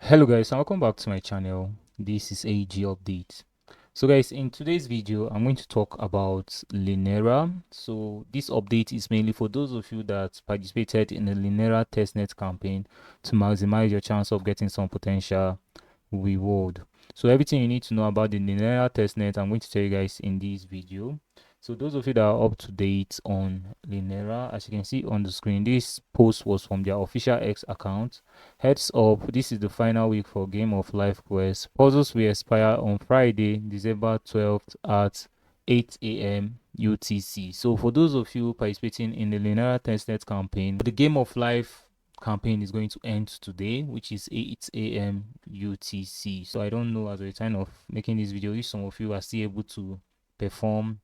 Hello guys, and welcome back to my channel. This is AG Update. So guys, in today's video I'm going to talk about Linera. So this update is mainly for those of you that participated in the Linera Testnet campaign to maximize your chance of getting some potential reward. So everything you need to know about the Linera Testnet I'm going to tell you guys in this video. So those of you that are up to date on Linera, as you can see on the screen, this post was from their official X account. Heads up, this is the final week for Game of Life quest. Puzzles will expire on Friday, December 12th at 8 a.m. UTC. So for those of you participating in the Linera Testnet campaign, the Game of Life campaign is going to end today, which is 8 a.m. UTC. So I don't know, as a time of making this video, if some of you are still able to perform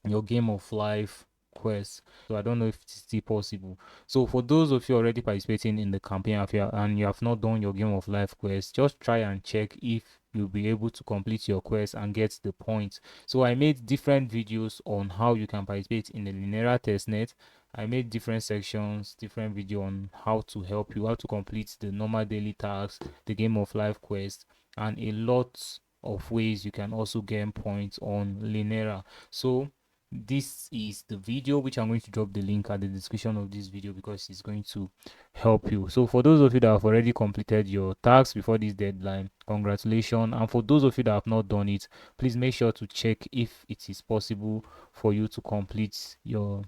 your Game of Life quest. So I don't know if it's still possible. So for those of you already participating in the campaign and you have not done your Game of Life quest, just try and check if you'll be able to complete your quest and get the points. So I made different videos on how you can participate in the Linera Testnet. I made different sections, different video on how to help you, how to complete the normal daily tasks, the Game of Life quest, and a lot of ways you can also gain points on Linera. So this is the video, which I'm going to drop the link at the description of this video because it's going to help you. So for those of you that have already completed your tasks before this deadline, congratulations. And for those of you that have not done it, please make sure to check if it is possible for you to complete your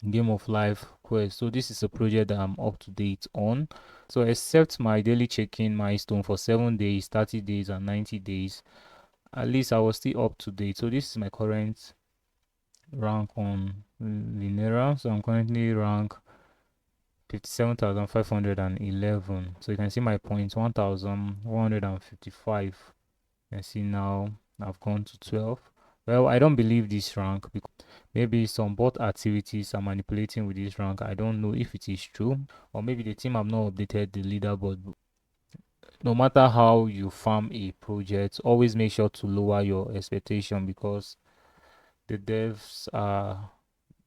Game of Life quest. So this is a project that I'm up to date on. So except my daily check-in milestone for 7 days, 30 days and 90 days, at least I was still up to date. So this is my current rank on Linera. So I'm currently rank 57,511. So you can see my points 1,155. You can see now I've gone to 12. Well, I don't believe this rank because maybe some bot activities are manipulating with this rank. I don't know if it is true, or maybe the team have not updated the leaderboard. No matter how you farm a project, always make sure to lower your expectation because the devs are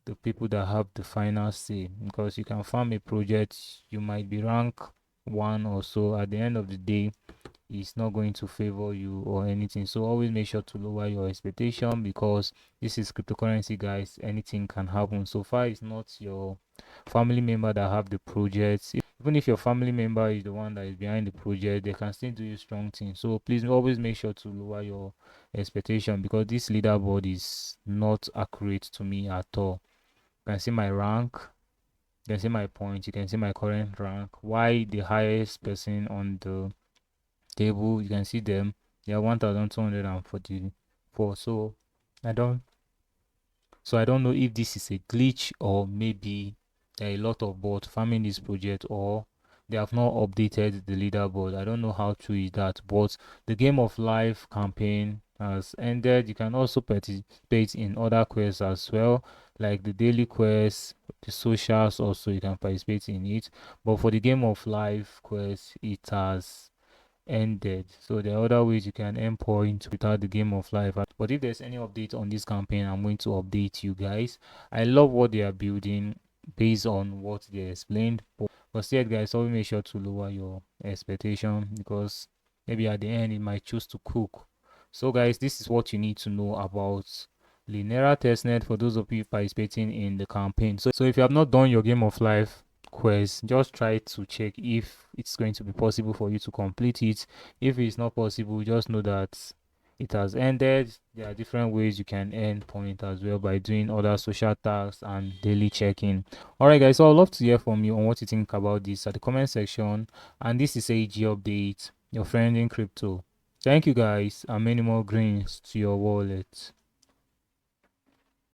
the people that have the final say, because you can farm a project, you might be rank 1 or so, at the end of the day it's not going to favor you or anything. So always make sure to lower your expectation because this is cryptocurrency, guys. Anything can happen. So far it's not your family member that have the project. Even if your family member is the one that is behind the project, they can still do you strong things. So please always make sure to lower your expectation because this leaderboard is not accurate to me at all. You can see my rank, you can see my points, you can see my current rank. Why the highest person on the table, you can see them, they are 1,244. I don't so I don't know if this is a glitch or maybe there are a lot of bots farming this project or they have not updated the leaderboard. I don't know how true is that, but the Game of Life campaign has ended. You can also participate in other quests as well, like the daily quests, the socials also you can participate in it. But for the Game of Life quest, it has ended. So there are other ways you can earn points without the Game of Life. But if there's any update on this campaign, I'm going to update you guys. I love what they are building based on what they explained. But still, guys, always make sure to lower your expectation because maybe at the end it might choose to cook. So guys, this is what you need to know about Linera Testnet for those of you participating in the campaign. So if you have not done your Game of Life quest, just try to check if it's going to be possible for you to complete it. If it's not possible, just know that it has ended. There are different ways you can earn point as well by doing other social tasks and daily checking. Alright guys, so I'd love to hear from you on what you think about this at the comment section. And this is AG Update, your friend in crypto. Thank you guys, and many more greens to your wallet.